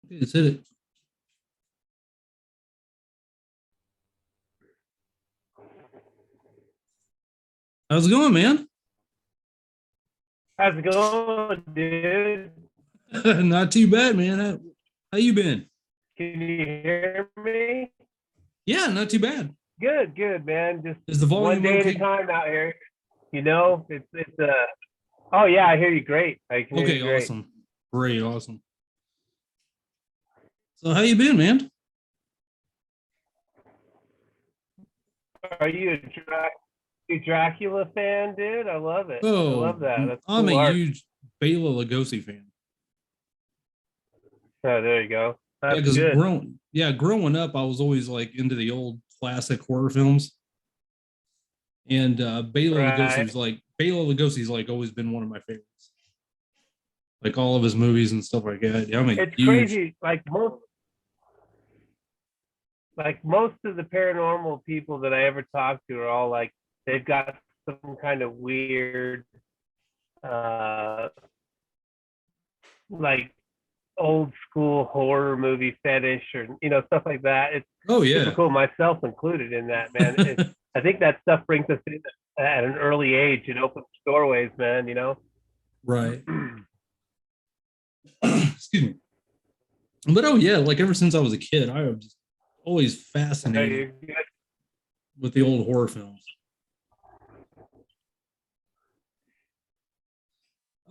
Okay, let's hit it. How's it going, man? How's it going, dude? Not too bad, man. How you been? Can you hear me? Yeah, not too bad. Good, good, man. Just Is the one volume day at a okay? time out here. It's. Oh yeah, I hear you great. I can hear Okay, you great. awesome. Great, awesome. So how you been, man? Are you a Dracula fan, dude? I love it. I Oh, love that. That's I'm a cool art. huge Bela Lugosi fan. Oh, there you go. Yeah, That's because good. growing up, I was always like into the old classic horror films, and Right. Bela Lugosi's like always been one of my favorites. Like all of his movies and stuff like that. Yeah, I'm a It's huge. crazy. Like most of the paranormal people that I ever talk to are all like they've got some kind of weird uh like old school horror movie fetish or stuff like that. It's Oh super yeah, cool, myself included in that, man. I think that stuff brings us in at an early age and opens doorways, man. right. Excuse me. But oh yeah, like ever since I was a kid, I was just always fascinated with the old horror films.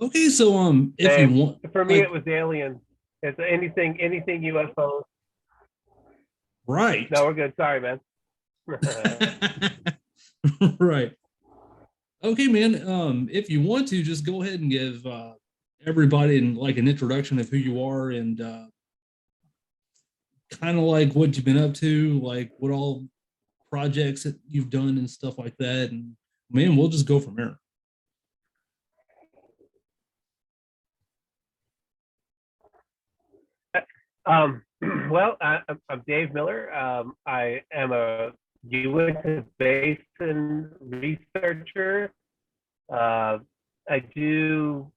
Okay, so if you Same. want, For me like, it was Alien. It's anything UFO. right, No, we're good. Sorry, man. right. Okay, man. If you want to, just go ahead and give everybody like an introduction of who you are and kind of like what you've been up to, like what all projects that you've done and stuff like that. And man, we'll just go from there. um, well, I'm Dave Miller. I am a Uintah Basin researcher. Uh, I do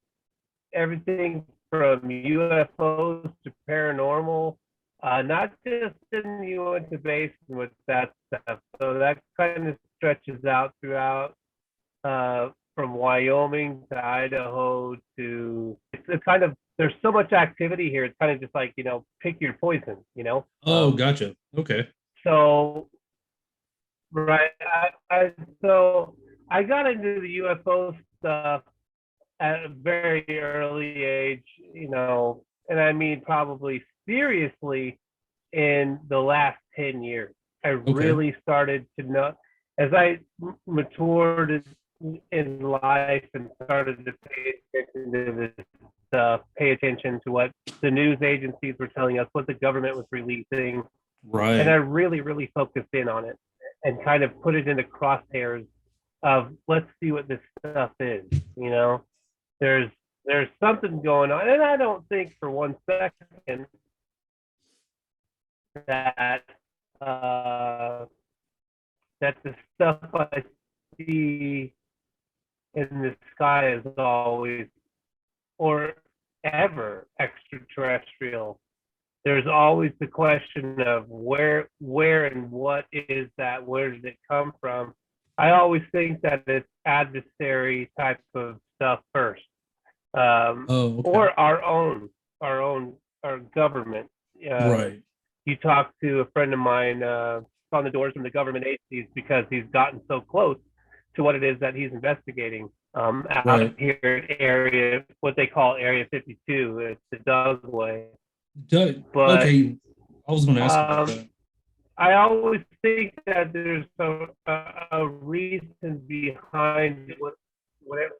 everything from UFOs to paranormal, not just in the Uinta Basin with that stuff. So that kind of stretches out throughout from Wyoming to Idaho to it's kind of there's so much activity here. It's kind of just like pick your poison. Oh, gotcha. Okay. So right, so I got into the UFO stuff at a very early age, and I mean probably seriously in the last 10 years. I Okay. really started to know as I matured in life and started to pay attention to this stuff, pay attention to what the news agencies were telling us, what the government was releasing, and I Right. really, really focused in on it and kind of put it in the crosshairs of let's see what this stuff is. You know, there's there's something going on, and I don't think for one second that uh, that the stuff I see in the sky is always or ever extraterrestrial. There's always the question of where and what is that? Where did it come from? I always think that it's adversary type of stuff first, Oh, okay. or our own, our government. Uh, Right. you talk to a friend of mine on the doors from the government agencies because he's gotten so close to what it is that he's investigating out Right. here in area, what they call Area 52. It's the Dugway. But Okay. I was going to ask about um, that. I always think that there's a reason behind whatever,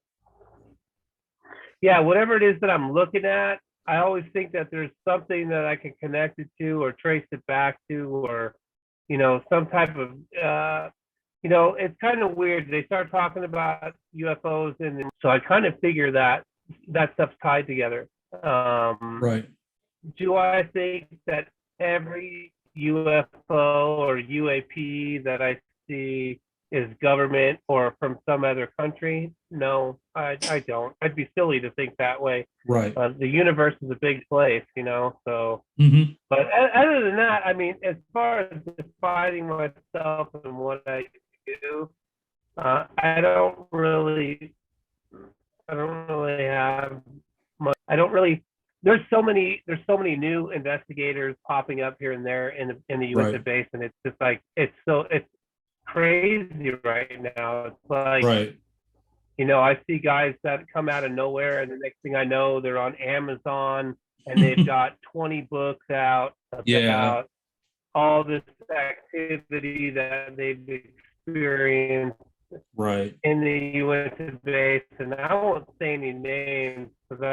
yeah, whatever it is that I'm looking at. I always think that there's something that I can connect it to or trace it back to, or some type of it's kind of weird. They start talking about UFOs, and so I kind of figure that that stuff's tied together. Um, Right. do I think that every UFO or UAP that I see is government or from some other country. No, I don't. I'd be silly to think that way. Right. The universe is a big place, you know. So, Mm-hmm. but other than that, I mean, as far as defining myself and what I do, I don't really, I don't really have much. I don't really. There's so many new investigators popping up here and there in the Uintah Right. Basin. It's just like it's crazy right now. It's like, Right. you know, I see guys that come out of nowhere, and the next thing I know, they're on Amazon and they've got 20 books out Yeah. about all this activity that they've experienced Right. in the Uintah Basin. I won't say any names because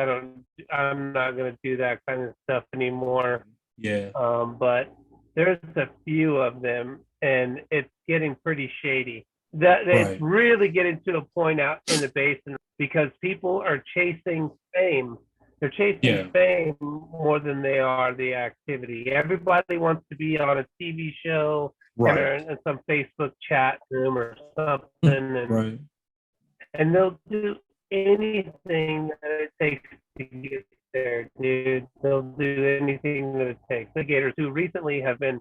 I'm not going to do that kind of stuff anymore. Yeah. But there's a few of them, and it's getting pretty shady. That it's Right. really getting to a point out in the basin because people are chasing fame. They're chasing Yeah. fame more than they are the activity. Everybody wants to be on a TV show Right. or in some Facebook chat room or something, Right. and they'll do anything that it takes to get there, dude. They'll do anything that it takes. Investigators who recently have been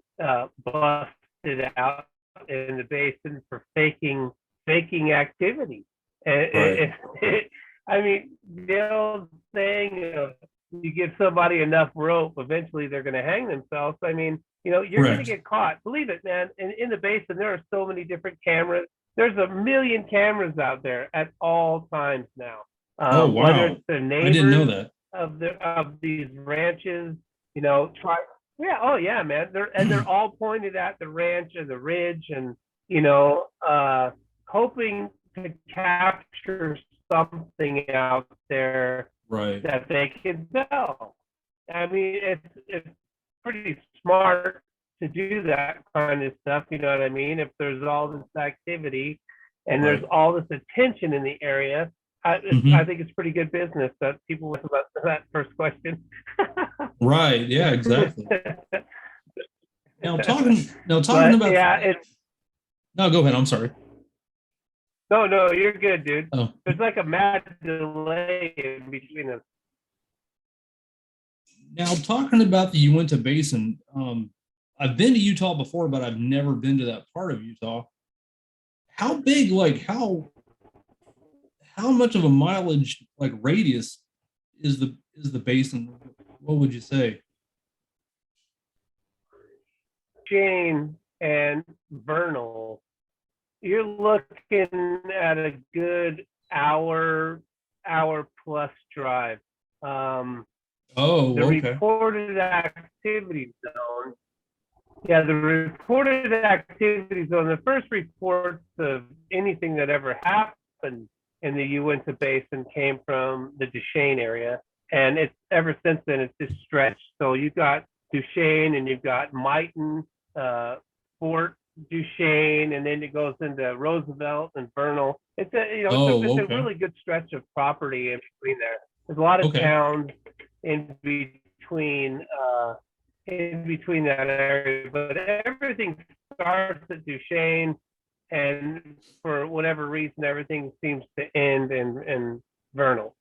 busted out in the basin for faking activity. Right. I mean, the old saying of you give somebody enough rope, eventually they're going to hang themselves. I mean, you know, you're going to Correct. get caught. Believe it, man. In the basin, there are so many different cameras. There's a million cameras out there at all times now. Oh, Whether wow. it's the I didn't know neighbors that. of these ranches, you know, yeah, oh yeah, man. They're all pointed at the ranch and the ridge, and you know, hoping to capture something out there Right. that they can sell. I mean, it's pretty smart to do that kind of stuff. You know what I mean? If there's all this activity and there's Right. all this attention in the area, I Mm-hmm. think it's pretty good business that people with about that first question. Right. Yeah, exactly. Now talking But about yeah, it's no, go ahead. I'm sorry. no, you're good, dude. Oh, There's like a mad delay in between us. now talking about the Uintah Basin, I've been to Utah before, but I've never been to that part of Utah. How big, like how much of a mileage, like radius, is the basin? What would you say? Shane and Vernal, you're looking at a good hour plus drive. The Oh, okay. reported activity zone. Yeah, the reported activity zone. The first reports of anything that ever happened in the Uintah Basin came from the Duchesne area, and it's ever since then it's just stretched. So you've got Duchesne and you've got Mighton, Fort Duchesne, and then it goes into Roosevelt and Vernal. It's a Oh, it's a okay. really good stretch of property in between there. There's a lot of Okay. towns in between that area, but everything starts at Duchesne, and for whatever reason, everything seems to end in Vernal.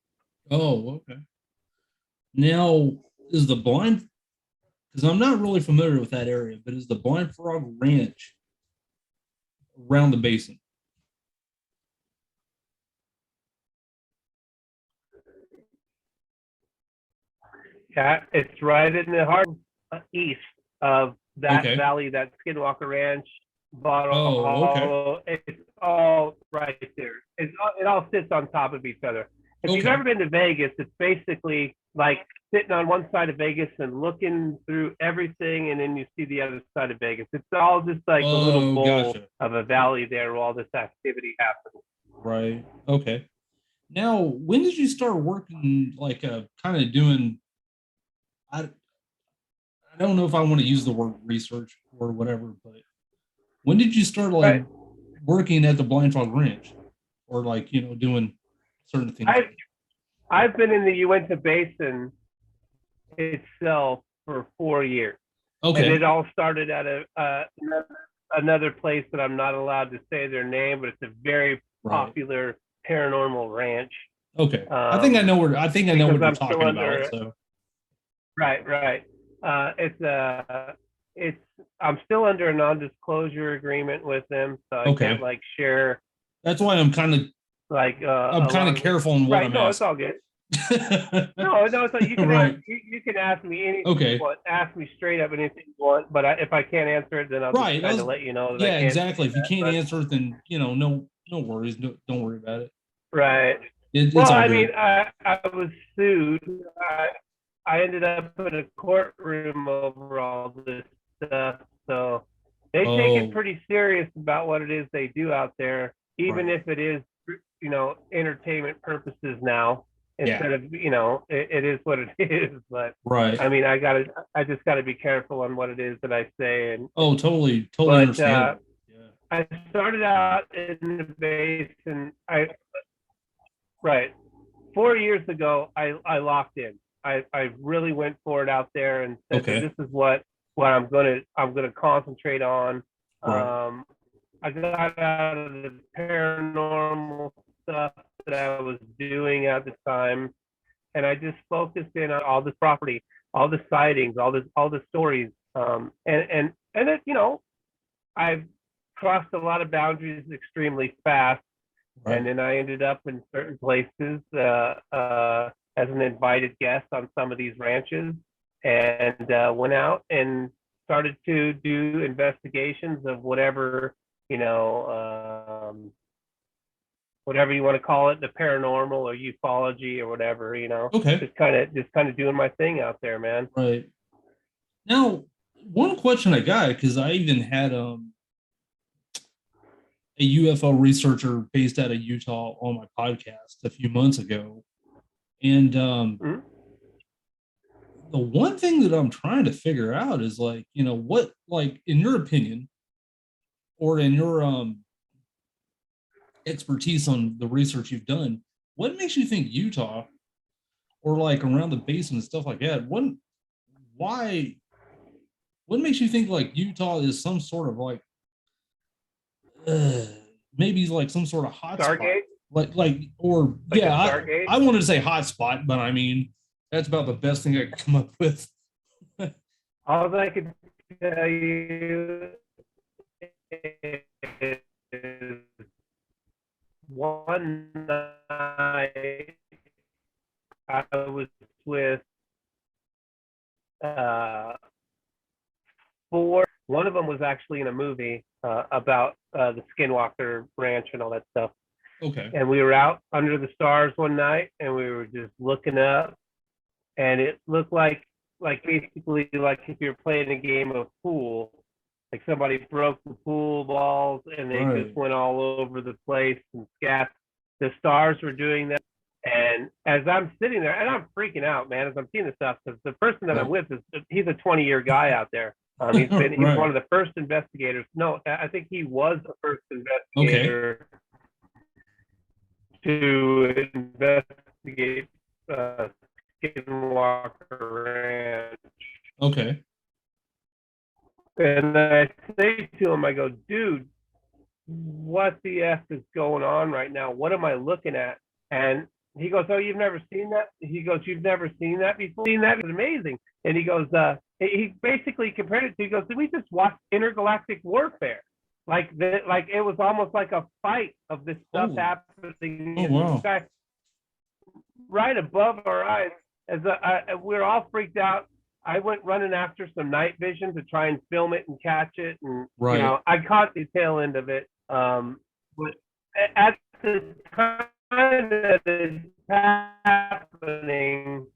Oh, okay. Now, is the blind, because I'm not really familiar with that area, but is the Blind Frog Ranch around the basin? Yeah, it's right in the heart east of that Okay. valley, that Skinwalker Ranch, Bottle Oh, okay. Hollow. It's all right there. It all sits on top of each other. If you've Okay. ever been to Vegas, it's basically like sitting on one side of Vegas and looking through everything, and then you see the other side of Vegas. It's all just like a little Oh, bowl gotcha. of a valley there where all this activity happens. Right. Okay. Now, when did you start working, like, kind of doing, I, I don't know if I want to use the word research or whatever, but when did you start, like, Right. working at the Blind Frog Ranch or, like, doing certain things I've there? I've been in the Uintah Basin itself for 4 years, and it Okay. all started at another place that I'm not allowed to say their name, but it's a very Right. popular paranormal ranch. Okay. I think I know what Because you're I'm still talking about. under So right. It's I'm still under a non-disclosure agreement with them, so I can't okay. like share That's why like I'm a kind lot of of it. careful on what Right? I'm No, it's asking. all good. No, so you can ask Right. you can ask me anything you Okay. want. Ask me straight up anything you want. But if I can't answer it, then I'll just Right. kind of let you know that I Yeah, can't do exactly. If you that. can't But answer it, then no worries. Don't worry about it. right. It's Well, all I mean, good. I was sued. I ended up in a courtroom over all this stuff. So they take it Oh, pretty serious about what it is they do out there, even right. if it is, entertainment purposes now, Yeah. instead of, it is what it is. But Right. I mean, I just gotta be careful on what it is that I say. Oh, totally But understandable. Yeah. I started out in the Basin. Right. 4 years ago, I locked in. I really went for it out there and said that Okay. this is what I'm gonna concentrate on. Right. Um, I got out of the paranormal stuff that I was doing at the time, and I just focused in on all this property, all the sightings, all the stories. And it, I've crossed a lot of boundaries extremely fast, and Right. then I ended up in certain places as an invited guest on some of these ranches, and went out and started to do investigations of whatever, whatever you want to call it, the paranormal or ufology or whatever, Okay. just kind of doing my thing out there, man. Right. Now, one question I got, because I even had a UFO researcher based out of Utah on my podcast a few months ago. And Mhm. the one thing that I'm trying to figure out is like, what, like, in your opinion, or in your expertise on the research you've done, what makes you think Utah, or like around the basin and stuff like that, why, what makes you think like Utah is some sort of like, uh, maybe like some sort of hotspot, Stargate, or like a yeah, Stargate. I wanted to say hotspot, but I mean that's about the best thing I could come up with. All I can tell you is one night I was with uh, four. One of them was actually in a movie about the Skinwalker Ranch and all that stuff. Okay. And we were out under the stars one night, and we were just looking up, and it looked like basically like if you're playing a game of pool, like somebody broke the pool balls and they just Right. went all over the place and scat. The stars were doing that. And as I'm sitting there, and I'm freaking out, man, as I'm seeing this stuff, because the person that I'm Right. with he's a 20-year guy out there. He was one Right. of the first investigators. No, I think he was the first Okay. investigator to investigate uh, Skinwalker Ranch. Okay. And I say to him, I go, dude, what the F is going on right now? What am I looking at? And he goes, oh, you've never seen that? He goes, you've never seen that before? Seen that? It's amazing. And he goes, he basically compared it to, he goes, did we just watch intergalactic warfare? Like it was almost like a fight of this stuff Oh. happening Oh in the wow. sky right above our eyes. We're all freaked out. I went running after some night vision to try and film it and catch it, and Right. I caught the tail end of it. But at the time that it's happening,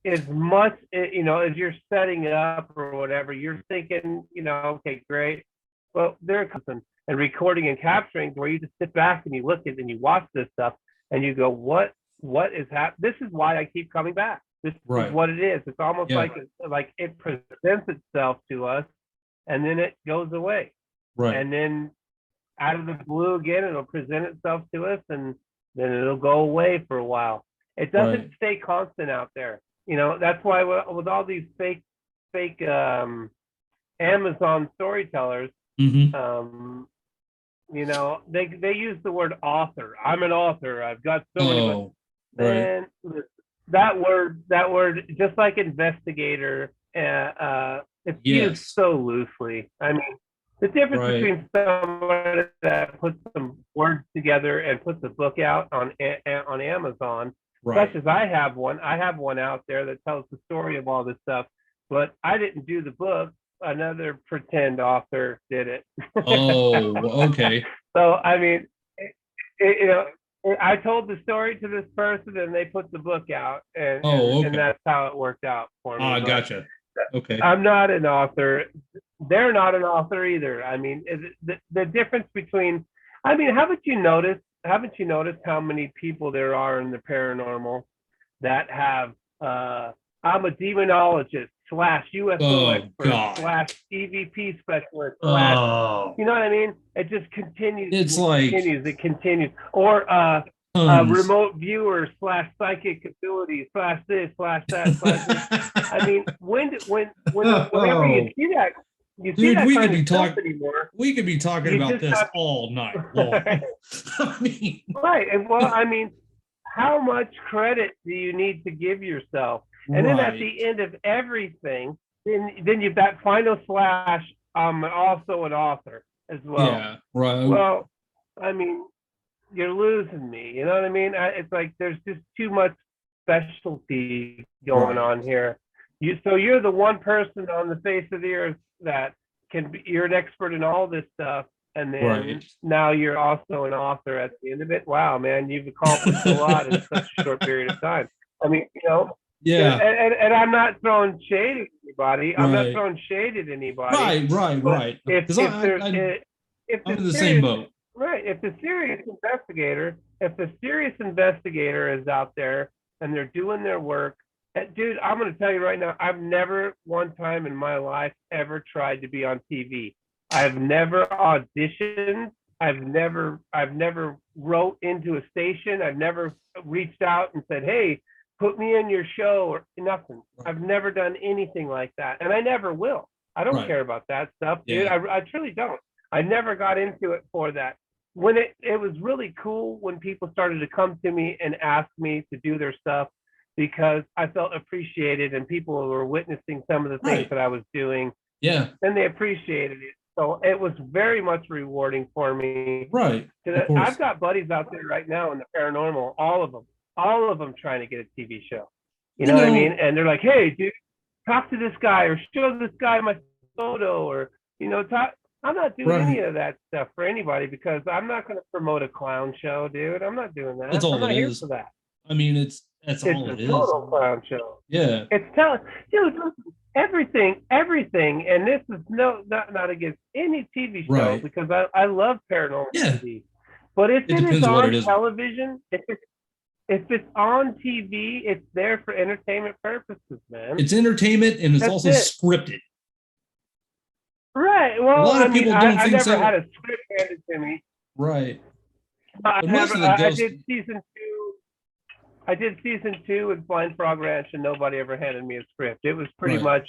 as much as you're setting up or whatever, you're thinking, okay, great. Well, there comes and recording and capturing where you just sit back and you look at and you watch this stuff and you go, what is happening? This is why I keep coming back. This is Right. what it is. It's almost Yeah. like it presents itself to us and then it goes away. Right. And then out of the blue again, it'll present itself to us and then it'll go away for a while. It doesn't Right. stay constant out there. That's why with all these fake Amazon storytellers, Hmm. You know, they use the word author. I'm an author. I've got so many books. Oh, right, Man, that word, just like investigator, it's used yes, so loosely. I mean, the difference right, between someone that puts some words together and puts a book out on Amazon, such right. as I have one out there that tells the story of all this stuff, but I didn't do the book. Another pretend author did it. Oh, okay. So I mean, you know, I told the story to this person, and they put the book out, and and Oh, and okay. that's how it worked out for me. Ah, But gotcha. Okay. I'm not an author. They're not an author either. I mean, the difference between, I mean, haven't you noticed? Haven't you noticed how many people there are in the paranormal that have I'm a demonologist slash UFO Oh expert God. slash EVP specialist slash, Oh, you know what I mean? It just continues it's and it like continues. It continues. Or tons. remote viewer slash psychic ability slash this slash that slash this. I mean, whenever you Oh, see that, dude, we could kind of be stuff talking. anymore. We could be talking You about just this have all night long. I mean, right. And well, I mean, how much credit do you need to give yourself? And then at right. the end of everything, then you've got final slash. I'm also an author as well. Yeah, right. Well, I mean, you're losing me. You know what I mean? It's like there's just too much specialty going Right. on here. You're the one person on the face of the earth that can be. You're an expert in all this stuff, and then Right. now you're also an author at the end of it. Wow, man, you've accomplished a lot in such a short period of time. I mean, Yeah, and I'm not throwing shade at anybody. I'm not right. throwing shade at anybody. Right, right, But right. if Because if there if I'm the in the same serious boat. right, if the serious investigator is out there and they're doing their work, dude, I'm going to tell you right now, I've never one time in my life ever tried to be on TV. I've never auditioned. I've never wrote into a station. I've never reached out and said, "Hey, put me in your show," or nothing. Right, I've never done anything like that, and I never will. I don't right. care about that stuff, dude. Yeah, I truly don't. I never got into it for that. When it was really cool when people started to come to me and ask me to do their stuff, because I felt appreciated and people were witnessing some of the things right. that I was doing, Yeah, then they appreciated it. So it was very much rewarding for me. right. Of I've course. got buddies out there right now in the paranormal, all of them trying to get a TV show. You You know what I mean? know, And they're like, "Hey, dude, talk to this guy or show this guy my photo or talk." I'm not doing any right. of that stuff for anybody because I'm not going to promote a clown show, dude. I'm not doing That's that. I'm all it not here for is. that. I mean, that's It's all a it is. total clown show. Yeah. It's telling, dude, listen, everything, and this is not against any TV show Right. because I love paranormal Yeah. TV, but if It it is depends on what it on is. television, if it's on TV, it's there for entertainment purposes, man. It's entertainment and it's That's also it. scripted. Right. A Well, lot I of mean, people don't I think never had so. a script handed to me. Right. I But most never. of the I ghosts, did season two. I did season two with Blind Frog Ranch, and nobody ever handed me a script. It was pretty right. much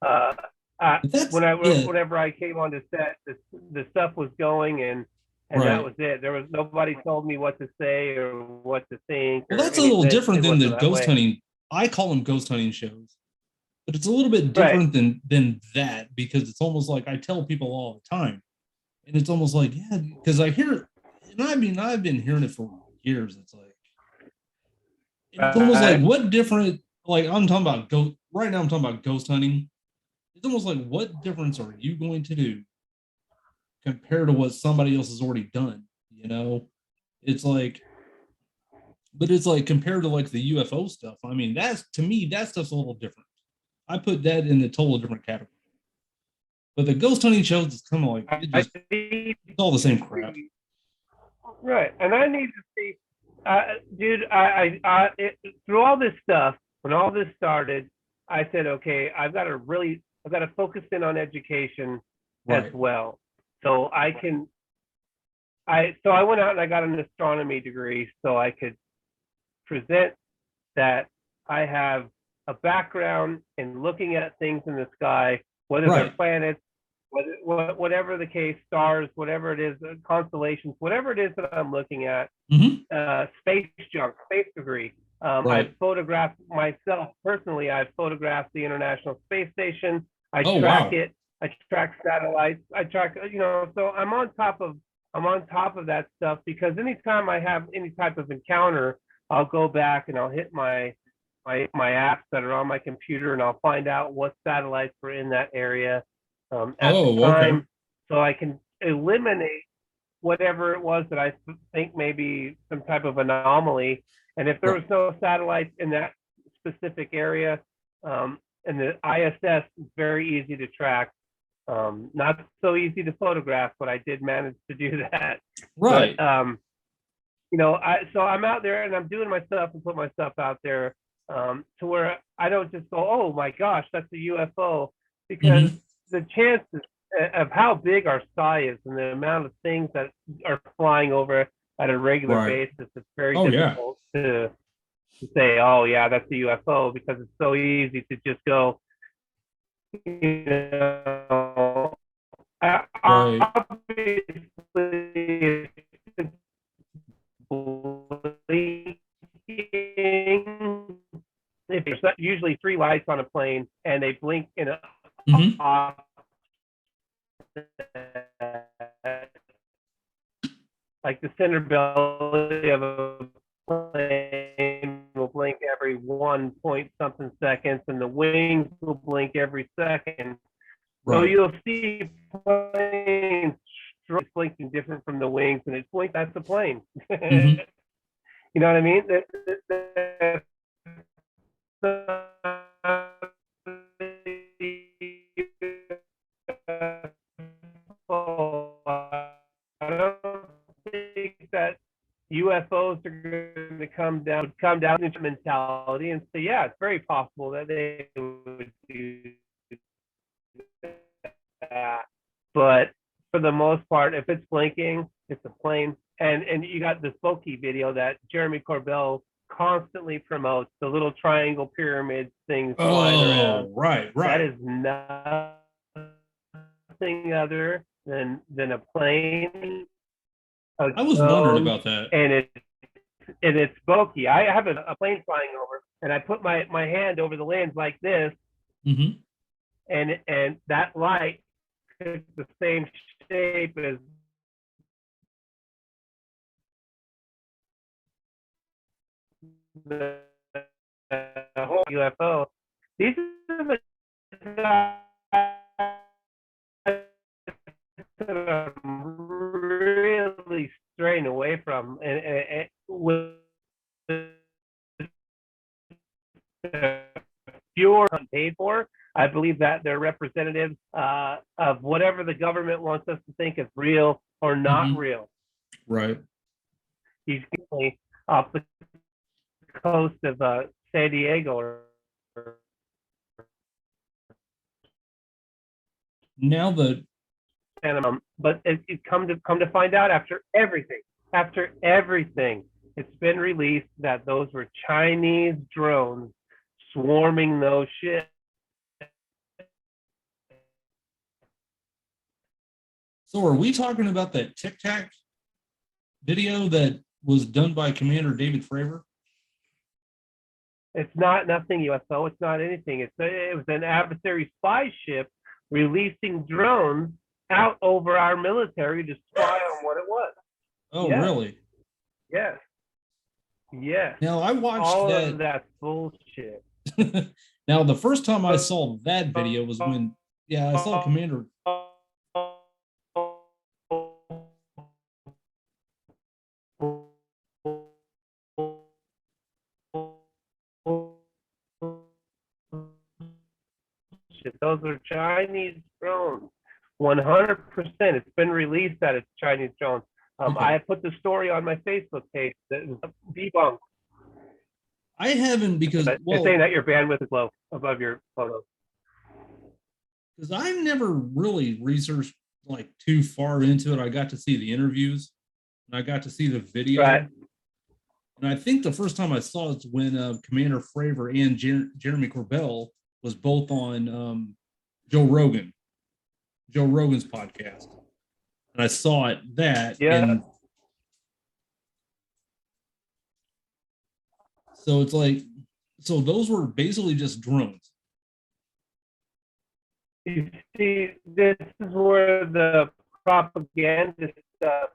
uh, But that's, yeah, whenever I came on the set, the stuff was going, and that right. was it. There was nobody told me what to say or what to think Well, or that's a little anything. different It than the wasn't that ghost way. hunting. I call them ghost hunting shows, but it's a little bit Right. different than that because it's almost like I tell people all the time, and it's almost like, yeah, because I hear it, and I mean I've been hearing it for years. It's like, and it's almost like Right. what different, like I'm talking about ghost right now. I'm talking about ghost hunting. It's almost like what difference are you going to do compared to what somebody else has already done? You know, it's like, but it's like compared to like the UFO stuff. I mean, that's to me that stuff's a little different. I put that in a total different category. But the ghost hunting shows, it's kind of like it I just need it's all the same to crap. see. Right. And I need to see, dude. Through all this stuff, when all this started, I said, okay, I've got to focus in on education as Right. well. So I went out and I got an astronomy degree so I could present that I have a background in looking at things in the sky, whether they're Right. planets, whatever the case, stars, whatever it is, constellations, whatever it is that I'm looking at, space junk, space debris. I've Right. photographed myself personally. I've photographed the International Space Station. I Oh, track wow. it. I track satellites. I track, so I'm on top of that stuff, because anytime I have any type of encounter, I'll go back and I'll hit my apps that are on my computer, and I'll find out what satellites were in that area at the Oh, okay. time, so I can eliminate whatever it was that I think may be some type of anomaly. And if there Right. was no satellites in that specific area, and the ISS is very easy to track, not so easy to photograph, but I did manage to do that. Right. But so I'm out there and I'm doing my stuff and put my stuff out there, to where I don't just go, oh my gosh, that's a UFO, because Hmm. the chances of how big our sky is and the amount of things that are flying over at a regular Right. basis, it's very Oh, yeah. difficult to say, oh yeah, that's a UFO, because it's so easy to just go, you know, Right. obviously it's blinking. If there's usually three lights on a plane and they blink in a Hmm. off, like the center belly of a plane will blink every 1 point something seconds, and the wings will blink every second. So Right. you'll see planes blinking different from the wings, and it's blink. That's the plane. Hmm. You know what I mean? I don't think that UFOs are going to come down into mentality and say, yeah, it's very possible that they would do that. But for the most part, if it's blinking, it's a plane. And you got the spooky video that Jeremy Corbell constantly promotes, the little triangle pyramid things flying around. Oh, right. That Right. is nothing other than a plane, a I was wondering drone, about that. and it's spooky. I have a plane flying over, and I put my hand over the lens like this, Hmm. and that light is the same shape as the whole UFO. These are the guys that I'm really straying away from, and with fewer paid for. I believe that they're representatives of whatever the government wants us to think is real or not Hmm. real. Right. He's off the coast of San Diego, Now that, but it come to find out, after everything, it's been released that those were Chinese drones swarming those ships. so are we talking about that Tic Tac video that was done by Commander David Fravor? It's not nothing UFO. It's not anything. It was an adversary spy ship releasing drones out over our military to spy on what it was. Oh, Yes, really? yes, yes. Now I watched All of that. that's bullshit. Now the first time I saw that video was when, yeah, I saw Commander. Those are Chinese drones. 100%. It's been released that it's Chinese drones. Okay, I put the story on my Facebook page that was debunked. I haven't because, It's saying well, that your bandwidth is low above your photos. because I've never really researched like too far into it. I got to see the interviews and I got to see the Right. video. And I think the first time I saw it was when Commander Fravor and Jeremy Corbell was both on Joe Rogan. Joe Rogan's podcast, and I saw it that, Yeah. and so it's like, so those were basically just drones. You see, this is where the propaganda stuff,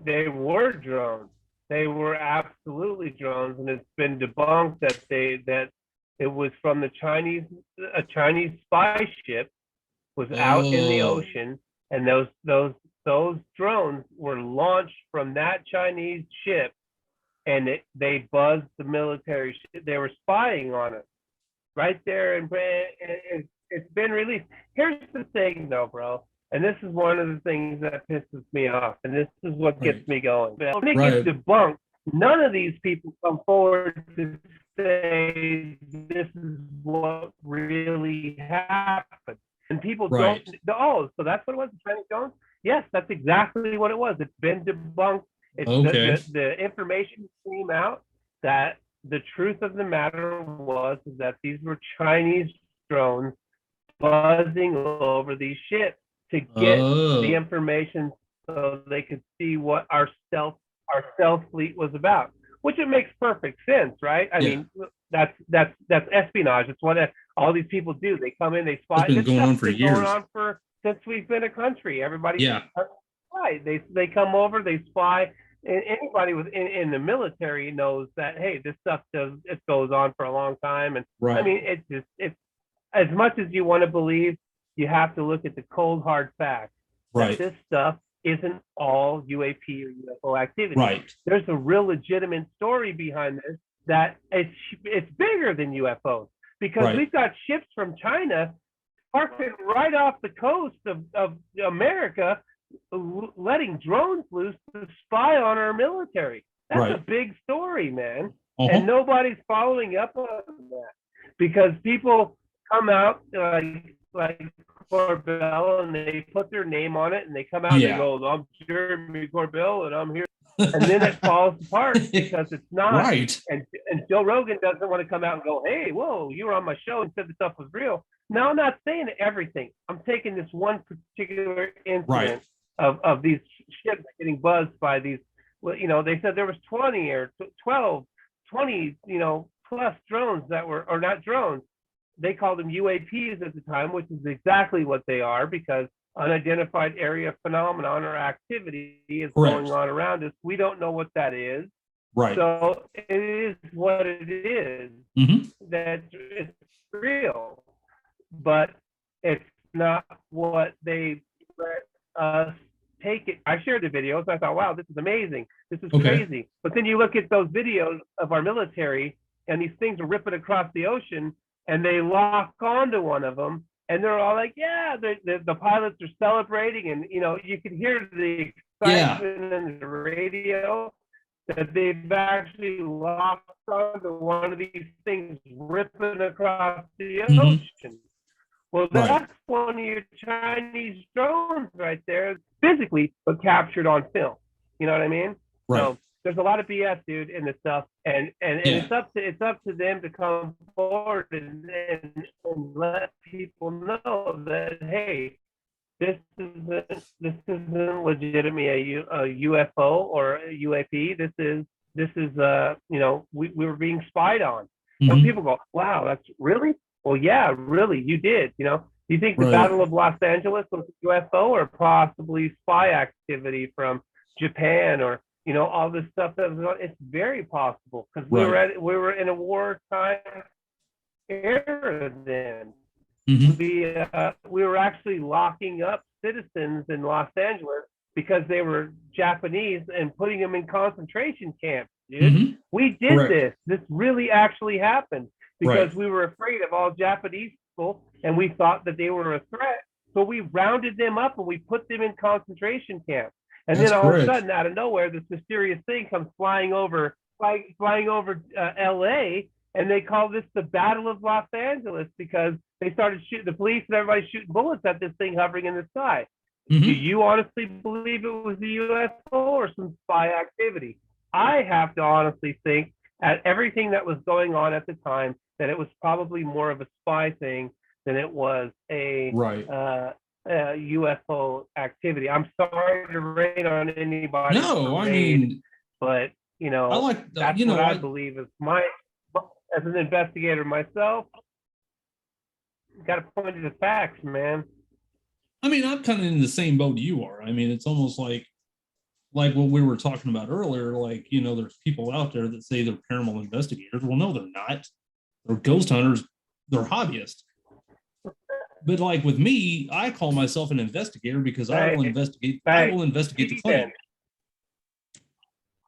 they were drones. They were absolutely drones, and it's been debunked that it was from the Chinese. A Chinese spy ship was out in the ocean, and those drones were launched from that Chinese ship, and they buzzed the military ship. They were spying on us right there, and it's been released. Here's the thing, though, bro. And this is one of the things that pisses me off, and this is what gets me going. When it gets debunked, none of these people come forward to say this is what really happened. And people don't, oh, so that's what it was, the Chinese drones? Yes, that's exactly what it was. It's been debunked. The information came out that the truth of the matter was that these were Chinese drones buzzing over these ships to get the information so they could see what our stealth fleet was about, which it makes perfect sense, right? I mean, that's espionage. It's what all these people do. They come in, they spy. It's been going on for years. Going on since we've been a country. Everybody, right? They come over, they spy. And anybody in the military knows that, hey, this stuff goes on for a long time. And I mean, it's as much as you want to believe, you have to look at the cold hard facts that this stuff isn't all UAP or UFO activity. There's a real legitimate story behind this that it's bigger than UFOs, because we've got ships from China parking right off the coast of America, letting drones loose to spy on our military. That's a big story, man. And nobody's following up on that, because people come out like Corbell, and they put their name on it, and they come out and they go, I'm Jeremy Corbell, and I'm here. And then it falls apart because it's not. And Joe Rogan doesn't want to come out and go, hey, whoa, you were on my show and said the stuff was real. No, I'm not saying everything. I'm taking this one particular incident of these ships getting buzzed by these, they said there was 20 or 12, 20, plus drones that were, or not drones. They called them UAPs at the time, which is exactly what they are, because unidentified area phenomenon or activity is going on around us. We don't know what that is. So it is what it is. That it's real, but it's not what they let us take it. I shared the videos. I thought, wow, this is amazing. This is crazy. But then you look at those videos of our military, and these things are ripping across the ocean, and they lock onto one of them, and they're all like, yeah, the pilots are celebrating, and you can hear the excitement in the radio that they've actually locked onto one of these things ripping across the ocean. Well, that's one of your Chinese drones right there, physically, but captured on film. You know what I mean? So there's a lot of BS, dude, in this stuff, and it's up to them to come forward and let people know that, hey, this isn't legitimately a UFO or a UAP. This is we were being spied on. Some people go, wow, that's really? Well, yeah, really, you did. Do you think the Battle of Los Angeles was a UFO or possibly spy activity from Japan or all this stuff that was on? It's very possible, because we were in a wartime era then. We were actually locking up citizens in Los Angeles because they were Japanese and putting them in concentration camps, dude. We did this. This really actually happened because we were afraid of all Japanese people, and we thought that they were a threat. So we rounded them up and we put them in concentration camps. And then all of a sudden, out of nowhere, this mysterious thing comes flying over LA, and they call this the Battle of Los Angeles because they started shooting, the police and everybody shooting bullets at this thing hovering in the sky. Do you honestly believe it was a UFO or some spy activity? I have to honestly think at everything that was going on at the time, that it was probably more of a spy thing than it was a Right. UFO activity. I'm sorry to rain on anybody's No, I parade, mean, but I like the, that's what I believe is as an investigator myself. Got to point to the facts, man. I mean, I'm kind of in the same boat you are. I mean, it's almost like what we were talking about earlier. Like, there's people out there that say they're paranormal investigators. Well, no, they're not. They're ghost hunters. They're hobbyists. But like with me, I call myself an investigator because I will investigate. I will investigate the claim.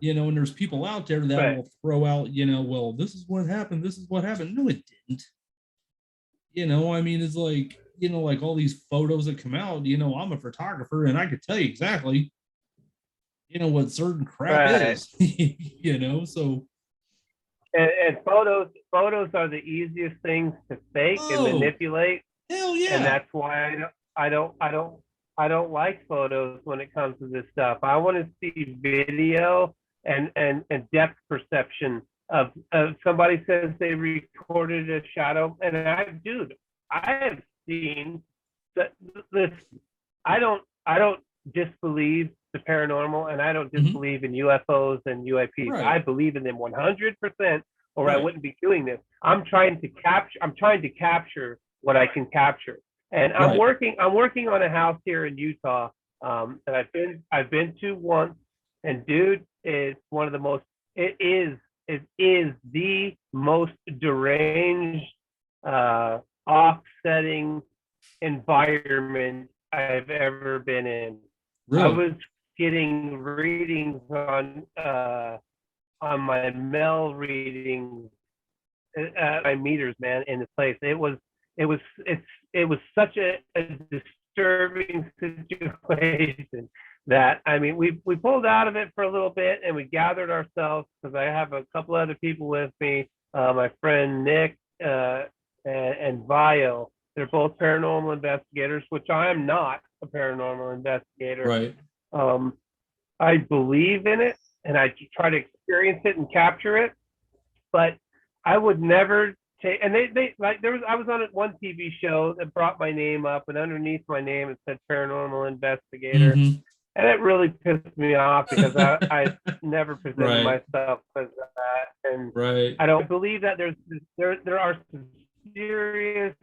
And there's people out there that will throw out, well, this is what happened. This is what happened. No, it didn't. I mean, it's like, like all these photos that come out, I'm a photographer and I could tell you exactly, what certain crap is, so. And photos are the easiest things to fake and manipulate. Hell yeah. And that's why I don't like photos when it comes to this stuff. I want to see video and depth perception of somebody says they recorded a shadow, and I have seen this. I don't disbelieve the paranormal, and I don't disbelieve in UFOs and UAPs. Right. I believe in them 100%, or I wouldn't be doing this. I'm trying to capture what I can capture, and I'm working on a house here in Utah that I've been to once, and dude, it's one of the most. It is the most deranged, offsetting environment I've ever been in. Really? I was getting readings on my mail readings, my meters, man, in this place. It was such a disturbing situation that, I mean, we pulled out of it for a little bit and we gathered ourselves, because I have a couple other people with me, my friend Nick and Vio. They're both paranormal investigators, which I am not a paranormal investigator. Right. I believe in it and I try to experience it and capture it, but I would never take. And they like I was on one TV show that brought my name up, and underneath my name it said paranormal investigator. Mm-hmm. And it really pissed me off because I never presented myself as that. And I don't believe that there are some serious,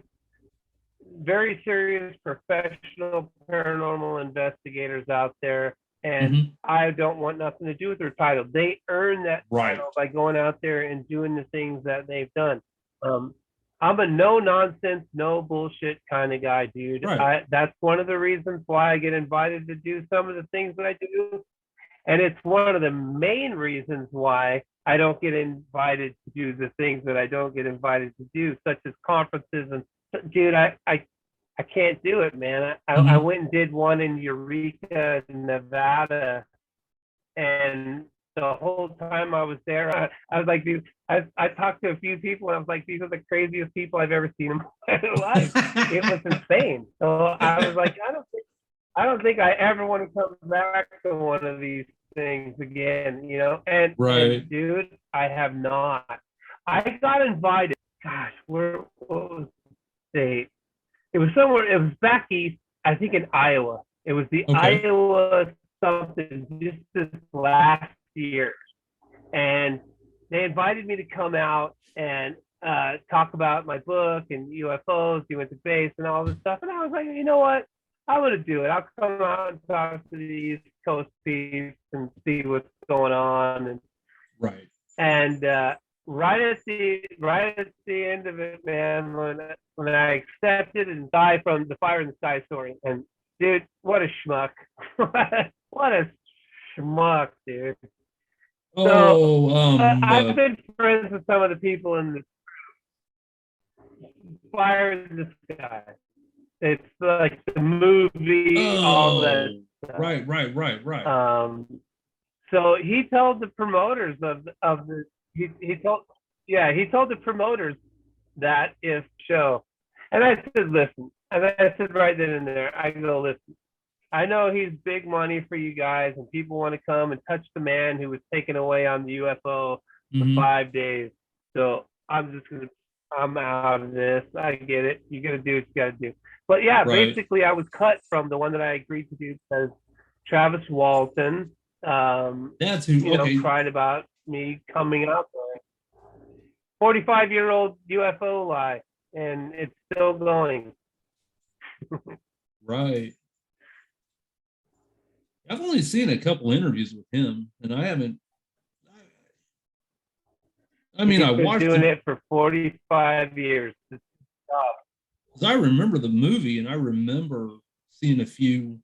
very serious professional paranormal investigators out there. And I don't want nothing to do with their title. They earn that title by going out there and doing the things that they've done. I'm a no nonsense, no bullshit kind of guy, dude. That's one of the reasons why I get invited to do some of the things that I do. And it's one of the main reasons why I don't get invited to do the things that I don't get invited to do, such as conferences. And dude, I can't do it, man. I went and did one in Eureka, Nevada, and the whole time I was there, I was like, dude, I talked to a few people and I was like, these are the craziest people I've ever seen in my life. It was insane. So I was like, I don't think I ever want to come back to one of these things again, and dude, I have not. I got invited, gosh, what was the state? It was somewhere, it was back east, I think in Iowa. It was the Iowa something just this last year. And they invited me to come out and talk about my book and UFOs, Uintah Basin, and all this stuff. And I was like, you know what? I'm going to do it. I'll come out and talk to the East Coast peeps and see what's going on. And right at the end of it, man, when I accepted and died from the Fire in the Sky story, and dude, what a schmuck. What a schmuck, dude. I've been friends with some of the people in the Fire in the Sky. It's like the movie, all that stuff. Right. So he told the promoters he told the promoters that if show, and I said, listen, and I said right then and there, I go, listen, I know he's big money for you guys, and people want to come and touch the man who was taken away on the UFO for Hmm. 5 days. So I'm out of this. I get it. You got to do what you got to do. But yeah, Right. basically, I was cut from the one that I agreed to do because Travis Walton, That's who. Okay. cried about me coming up. 45-year-old UFO lie, and it's still going. Right. I've only seen a couple interviews with him, and I haven't. I mean, I He's been watched doing it it for 45 years. because I remember the movie, and I remember seeing a few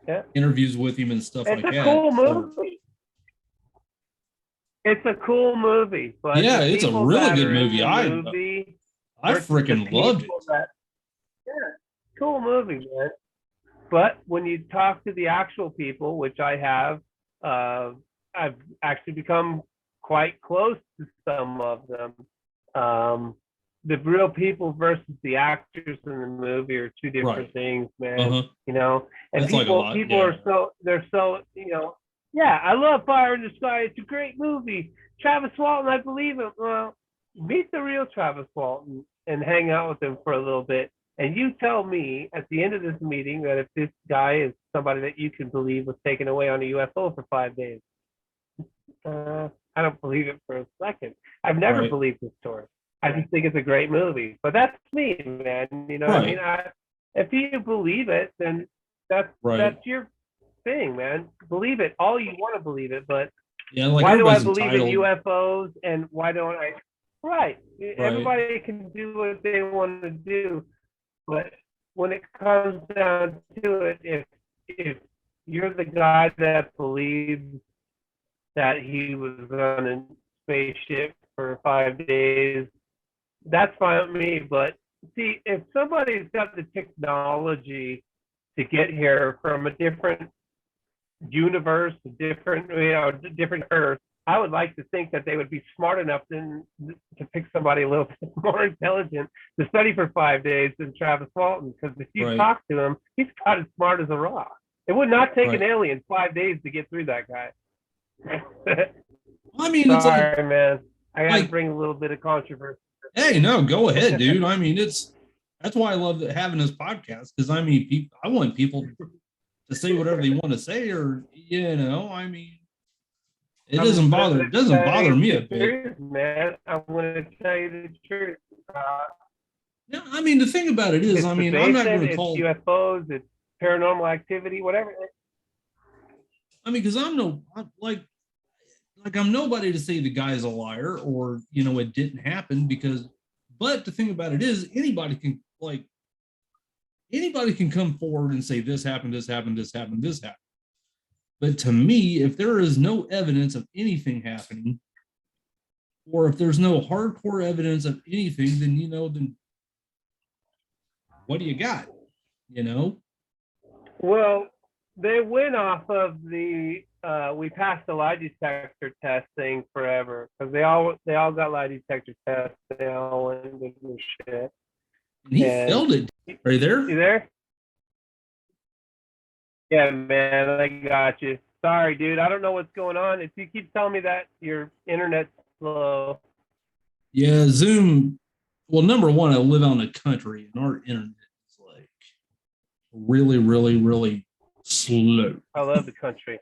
Yeah, interviews with him and stuff it's like a that. cool So movie. It's a cool movie, but yeah, the it's a people really that good are in movie. the I movie I versus the freaking loved it. people that, yeah, cool movie, man. But when you talk to the actual people, which I have, I've actually become quite close to some of them. Um, the real people versus the actors in the movie are two different Right. things, Uh man. huh. And That's like a lot. people are Yeah. they're so, yeah, I love Fire in the Sky. It's a great movie. Travis Walton, I believe it. Well, meet the real Travis Walton and hang out with him for a little bit. And you tell me at the end of this meeting that if this guy is somebody that you can believe was taken away on a UFO for 5 days. I don't believe it for a second. I've never Right. believed this story. I just think it's a great movie. But that's me, man. You know what I mean? Right. If you believe it, then Right. that's your thing, man. Believe it all you want to believe it, but Yeah. Like why do I everybody's believe in entitled. UFOs and why don't I? Right. Right. Everybody can do what they want to do, but when it comes down to it, if you're the guy that believes that he was on a spaceship for 5 days, that's fine with me. But see, if somebody's got the technology to get here from a different universe, different Earth, I would like to think that they would be smart enough to pick somebody a little bit more intelligent to study for 5 days than Travis Walton. Because if you Right. talk to him, he's about as smart as a rock. It would not take an Right. alien 5 days to get through that guy. I mean, it's Sorry, man. I got to like, bring a little bit of controversy. hey, no, go ahead, dude. I mean, that's why I love having this podcast because I mean, I want people to say whatever they want to say, or I mean, I'm gonna it doesn't tell bother you me the a bit. truth, man. I'm gonna tell you the truth. Uh, No, I mean, the thing about it is, it's I the mean, I'm not Basin, going to it's call. UFOs, it's paranormal activity, whatever. I mean, because I'm nobody to say the guy's a liar or it didn't happen because. But the thing about it is, anybody can come forward and say this happened, this happened, this happened, this happened. But to me, if there is no evidence of anything happening, or if there's no hardcore evidence of anything, then what do you got? You know? Well, they went off of the we passed the lie detector test thing forever because they all got lie detector tests. They all went into the shit. And he And failed it. Are you you there? there? Yeah, man, I got you. Sorry, dude. I don't know what's going on. If you keep telling me that your internet's slow. Yeah, Zoom. Well, number one, I live out in the country, and our internet is like really, really, really slow. I love the country.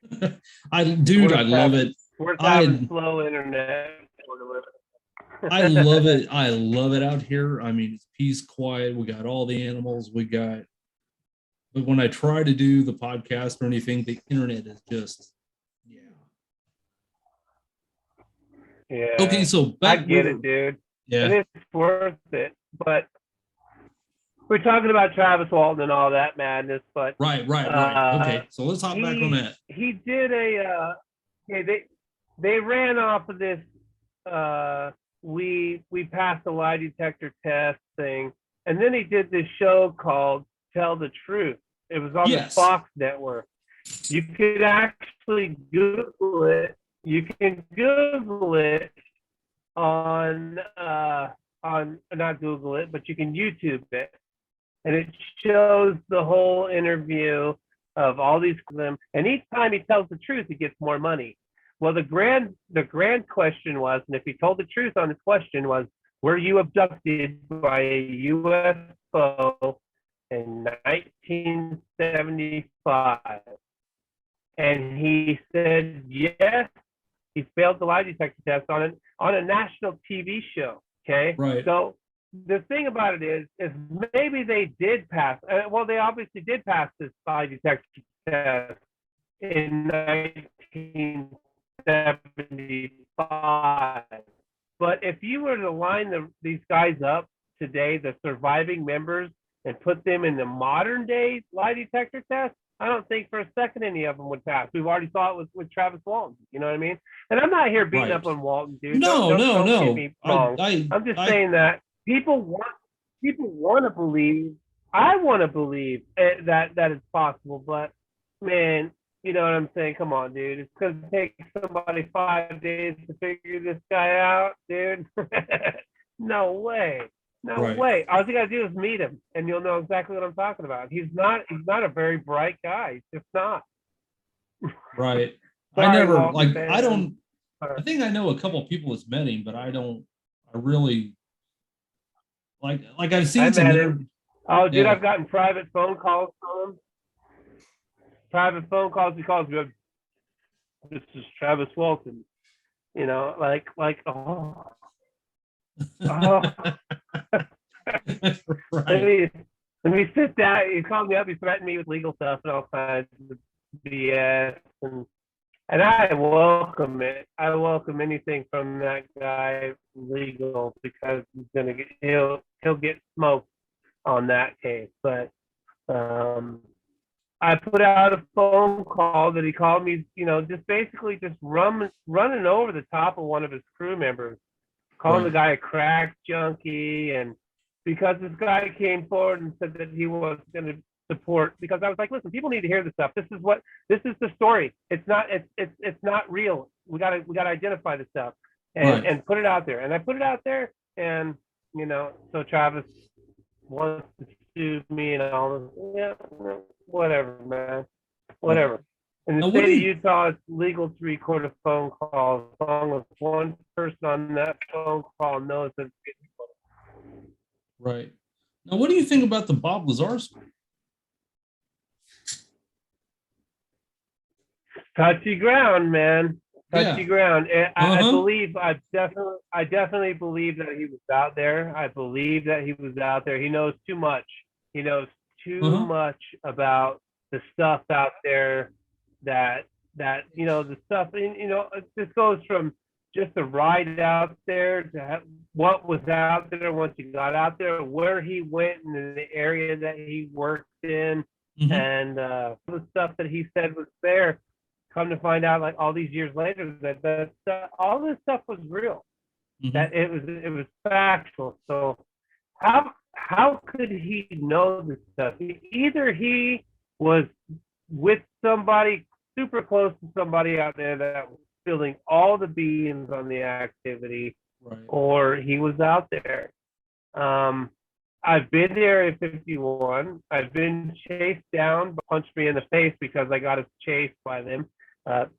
Dude, I love it. Worth having I slow internet. I love it. I love it out here. I mean, it's peace, quiet. We got all the animals. But when I try to do the podcast or anything, the internet is just, yeah. Okay, Yeah, so I back get where, it, dude, and yeah, it's worth it. But we're talking about Travis Walton and all that madness. But right. Okay, so let's hop back on he that. he did they ran off of this we passed the lie detector test thing, and then he did this show called Tell the Truth. It was on the Yes. Fox network. You could actually Google it. You can Google it on not Google it, but you can YouTube it, and it shows the whole interview of all these of them. And each time he tells the truth, he gets more money. Well, the grand question was, and if he told the truth on the question was, were you abducted by a UFO in 1975? And he said yes. He failed the lie detector test on a national TV show. Okay, Right. so the thing about it is maybe they did pass. Well, they obviously did pass this lie detector test in 1975. But if you were to line these guys up today, the surviving members, and put them in the modern day lie detector test, I don't think for a second any of them would pass. We've already saw it with Travis Walton. You know what I mean? And I'm not here beating up on Walton, dude. No, don't no. get me wrong. I'm just saying that people want to believe. I want to believe that it's possible, but man, you know what I'm saying? Come on, dude. It's going to take somebody 5 days to figure this guy out, dude. No way. No way. All you got to do is meet him, and you'll know exactly what I'm talking about. He's not a very bright guy. He's just not. Right. Sorry, I never, Walton like, fans. I don't, I think I know a couple of people that's met him, but I really, like I've seen some met him. Oh, dude, yeah. I've gotten private phone calls from him. Private phone calls. He calls me, this is Travis Walton. You know, like, oh. Right. Let me sit down. He called me up. He threatened me with legal stuff and all kinds of BS, and I welcome it. I welcome anything from that guy legal, because he'll get smoked on that case. But I put out a phone call that he called me, you know, just basically just running over the top of one of his crew members, calling the guy a crack junkie, and because this guy came forward and said that he was going to support, because I was like, listen, people need to hear this stuff. This is the story. It's not real. We gotta identify the stuff and put it out there. And I put it out there, and you know, so Travis wants to sue me and all this. Yeah, whatever, man. Whatever. In the state of Utah, it's legal to record a phone call as long as one person on that phone call knows that it's getting recorded. Right. Now, what do you think about the Bob Lazar story? Touchy ground, man. Touchy ground. I definitely believe that he was out there. I believe that he was out there. He knows too much. He knows too much about the stuff out there that you know, the stuff, you know, this goes from just the ride out there to what was out there once you got out there, where he went in the area that he worked in, and the stuff that he said was there. Come to find out, like all these years later, that all this stuff was real. That it was factual. So how could he know this stuff? Either he was with somebody super close to somebody out there that was spilling all the beans on the activity, or he was out there. I've been to Area 51. I've been chased down, punched me in the face because I got chased by them,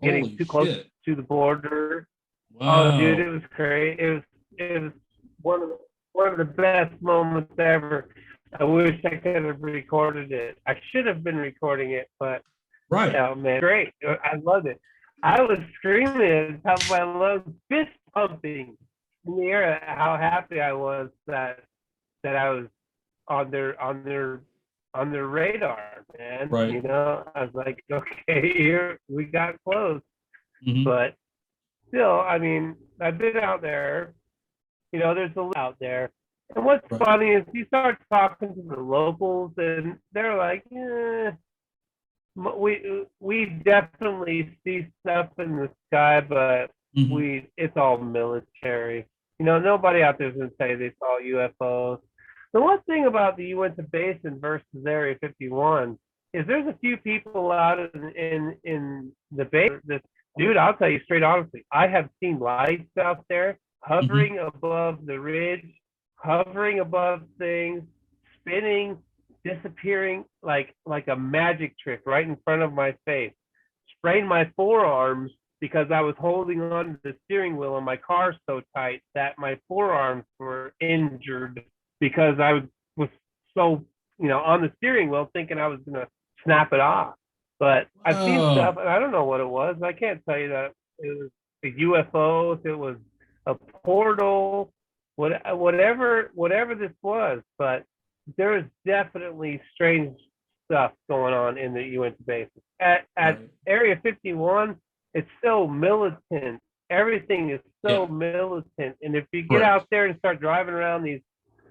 getting too close to the border. Wow. Oh, dude, it was crazy. It was one of the best moments ever. I wish I could have recorded it. I should have been recording it, but yeah, man, great. I loved it. I was screaming at the top of my lungs, fist pumping in the air, how happy I was that I was on their radar, man. You know, I was like, okay, here we got close. But still, I mean, I've been out there. You know, there's a lot out there. And what's funny is you start talking to the locals, and they're like, we definitely see stuff in the sky, but it's all military. You know, nobody out there is going to say they saw UFOs. The one thing about the Uintah Basin versus Area 51 is there's a few people out in the basin. Dude, I'll tell you straight honestly, I have seen lights out there hovering above the ridge, hovering above things, spinning, disappearing like a magic trick right in front of my face. Sprained my forearms because I was holding on to the steering wheel of my car so tight that my forearms were injured because I was so, on the steering wheel thinking I was going to snap it off. But I've seen stuff, and I don't know what it was. I can't tell you that it was a UFO, if it was a portal, whatever this was. But there is definitely strange stuff going on in the Uintah Basin. At Area 51, it's so militant. Everything is so militant. And if you get out there and start driving around these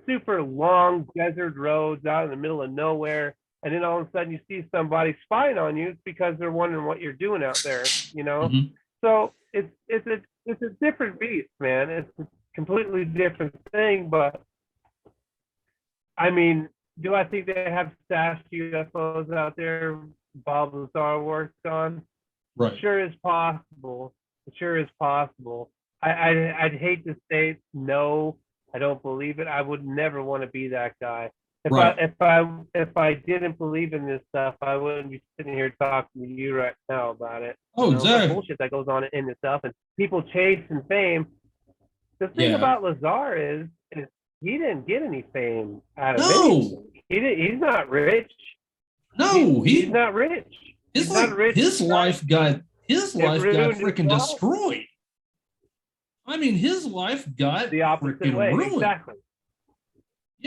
super long desert roads out in the middle of nowhere, and then all of a sudden you see somebody spying on you, it's because they're wondering what you're doing out there, So it's a different beast, man. It's a completely different thing. But I mean, do I think they have stashed UFOs out there Bob Lazar worked on? Right. It sure is possible. It sure is possible. I'd hate to say no. I don't believe it. I would never want to be that guy. If I didn't believe in this stuff, I wouldn't be sitting here talking to you right now about it. Oh, exactly. The bullshit that goes on in this stuff, and people chasing fame. The thing about Lazar is he didn't get any fame out of anything. He's not rich. No, he's not rich. He's not rich. His life got freaking destroyed. I mean, his life got the opposite way. Ruined. Exactly.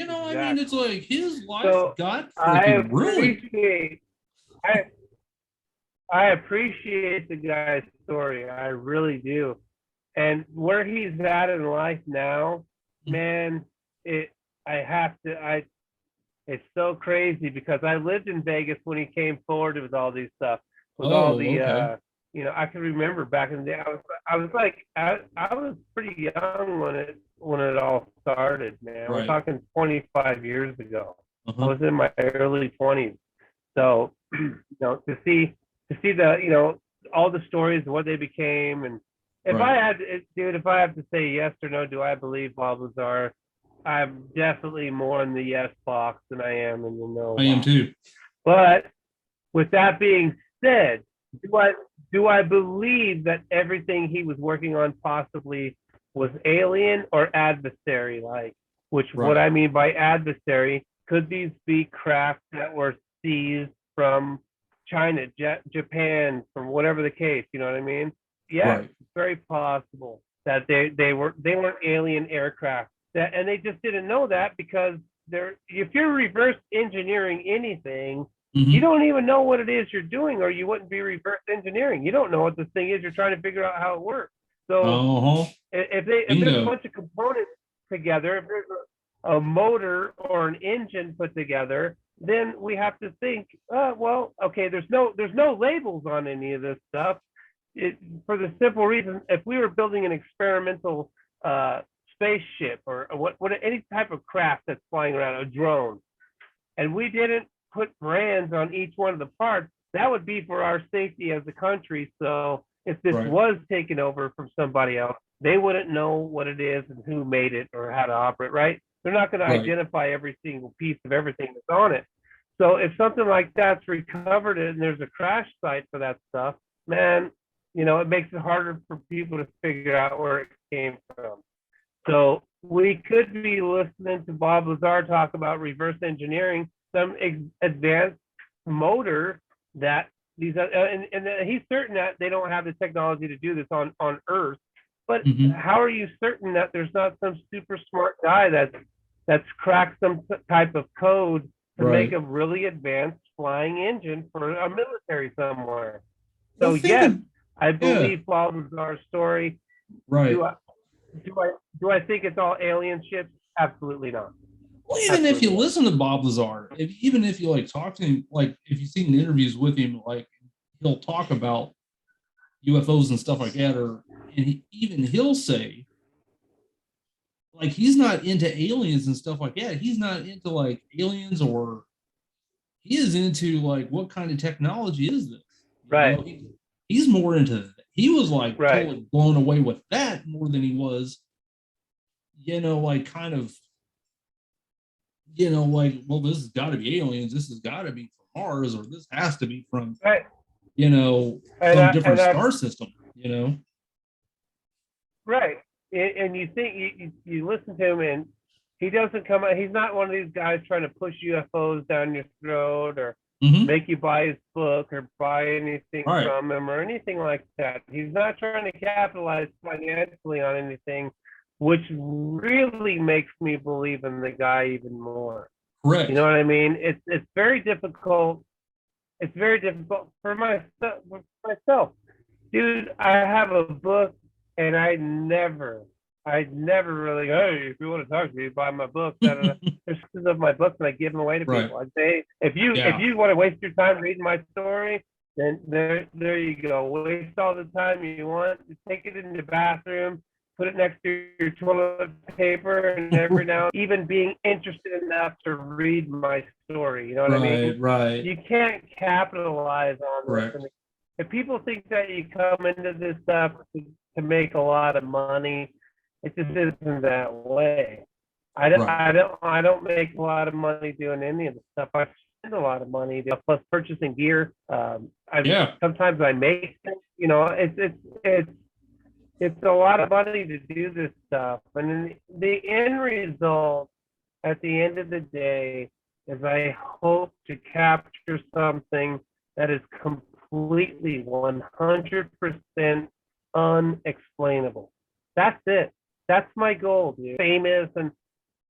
I mean, it's like his life got freaking ruined. I appreciate the guy's story. I really do. And where he's at in life now, man, it's so crazy because I lived in Vegas when he came forward with all these stuff, with all the, I can remember back in the day. I was pretty young when it all started, man. We're talking 25 years ago. I was in my early 20s. So, to see the, all the stories and what they became, and if I have to say yes or no, do I believe Bob Lazar? I'm definitely more in the yes box than I am in the no box. I am too. But with that being said, do I believe that everything he was working on possibly was alien or adversary like? What I mean by adversary, could these be craft that were seized from China, Japan, from whatever the case, you know what I mean? Yes, it's very possible that they weren't alien aircraft. And they just didn't know that because if you're reverse engineering anything, you don't even know what it is you're doing, or you wouldn't be reverse engineering. You don't know what this thing is. You're trying to figure out how it works. So if there's a bunch of components together, if there's a motor or an engine put together, then we have to think, there's no labels on any of this stuff. For the simple reason, if we were building an experimental spaceship or any type of craft that's flying around, a drone, and we didn't put brands on each one of the parts, that would be for our safety as a country. So if this was taken over from somebody else, they wouldn't know what it is and who made it or how to operate, right? They're not going to identify every single piece of everything that's on it. So if something like that's recovered and there's a crash site for that stuff, man, it makes it harder for people to figure out where it came from. So we could be listening to Bob Lazar talk about reverse engineering some advanced motor that these and he's certain that they don't have the technology to do this on Earth. But how are you certain that there's not some super smart guy that's cracked some type of code to make a really advanced flying engine for a military somewhere? So yes, I believe Bob Lazar's story. Right. Do I think it's all alien ships? Absolutely not. Well, even if you listen to Bob Lazar, even if you talk to him, if you've seen interviews with him, he'll talk about UFOs and stuff like that, and he'll say, he's not into aliens and stuff like that. He's not into aliens, or he is into what kind of technology is this? Right. He's more into that. He was totally blown away with that more than he was, kind of. Well, this has got to be aliens. This has got to be from Mars, or this has to be from, some different star system. you know? Right. And you think you listen to him, and he doesn't come out. He's not one of these guys trying to push UFOs down your throat or Hmm. make you buy his book or buy anything Right. from him or anything like that. He's not trying to capitalize financially on anything, which really makes me believe in the guy even more. You know Correct. what I mean? It's very difficult. It's very difficult for myself. Dude, I have a book, and I never really, hey, if you want to talk to me, buy my book. Da, da, da. There's pieces of my books, and I give them away to Right. people. I say, if Yeah. you want to waste your time reading my story, then there you go. Waste all the time you want. Just take it in the bathroom, put it next to your toilet paper, and every now, even being interested enough to read my story. You know what I mean? Right. Right. You can't capitalize on this. Correct. And if people think that you come into this stuff to make a lot of money, it just isn't that way. Right. I don't make a lot of money doing any of the stuff. I spend a lot of money plus purchasing gear. Yeah. Sometimes I make things. You know, it's a lot of money to do this stuff, and then the end result at the end of the day is I hope to capture something that is completely 100% unexplainable. That's it. That's my goal, dude. Famous, and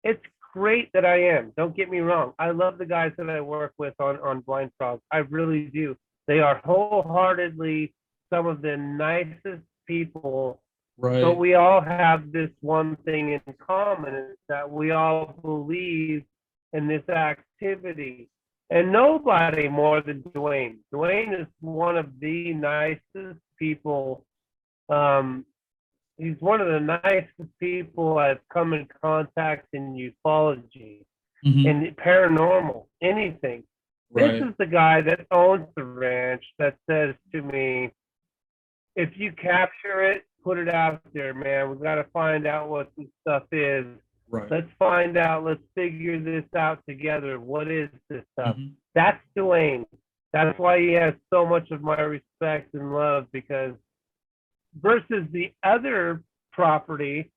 it's great that I am. Don't get me wrong. I love the guys that I work with on Blind Frogs. I really do. They are wholeheartedly some of the nicest people, but Right. we all have this one thing in common, is that we all believe in this activity. And nobody more than Dwayne. Dwayne is one of the nicest people. Um, he's one of the nicest people I've come in contact in ufology Hmm. and paranormal, anything. This Right. is the guy that owns the ranch that says to me, if you capture it, put it out there, man. We got to find out what this stuff is. Right. Let's find out. Let's figure this out together. What is this stuff? Hmm. That's Dwayne. That's why he has so much of my respect and love, because versus the other property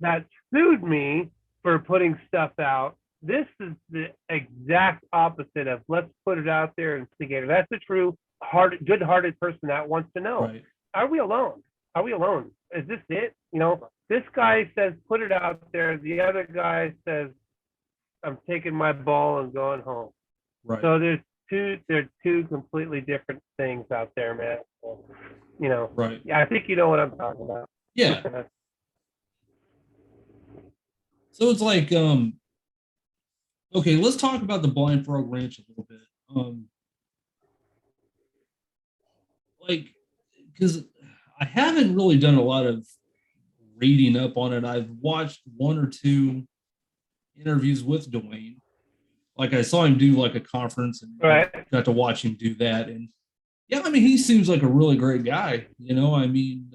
that sued me for putting stuff out, this is the exact opposite of let's put it out there and investigate it. That's a true good-hearted person that wants to know, Right. are we alone? Are we alone? Is this it? You know, this guy says put it out there. The other guy says I'm taking my ball and going home. Right. So there's two completely different things out there, man. So, you know, Right. yeah, I think you know what I'm talking about. Yeah. So it's like, okay, let's talk about the Blind Frog Ranch a little bit. Like, because I haven't really done a lot of reading up on it. I've watched one or two interviews with Dwayne. Like I saw him do like a conference and Right. got to watch him do that. And yeah, I mean, he seems like a really great guy. You know, I mean,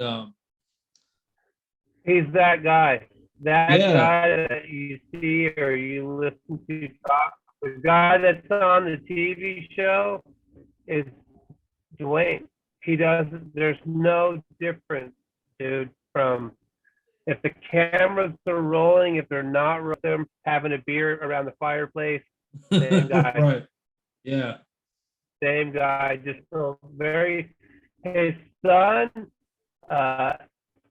He's that guy. That yeah, guy that you see or you listen to talk. The guy that's on the TV show is Dwayne. He doesn't, there's no difference, dude, from if the cameras are rolling, if they're not rolling, having a beer around the fireplace, same guy. right, yeah, Same guy, just so very, his son, uh,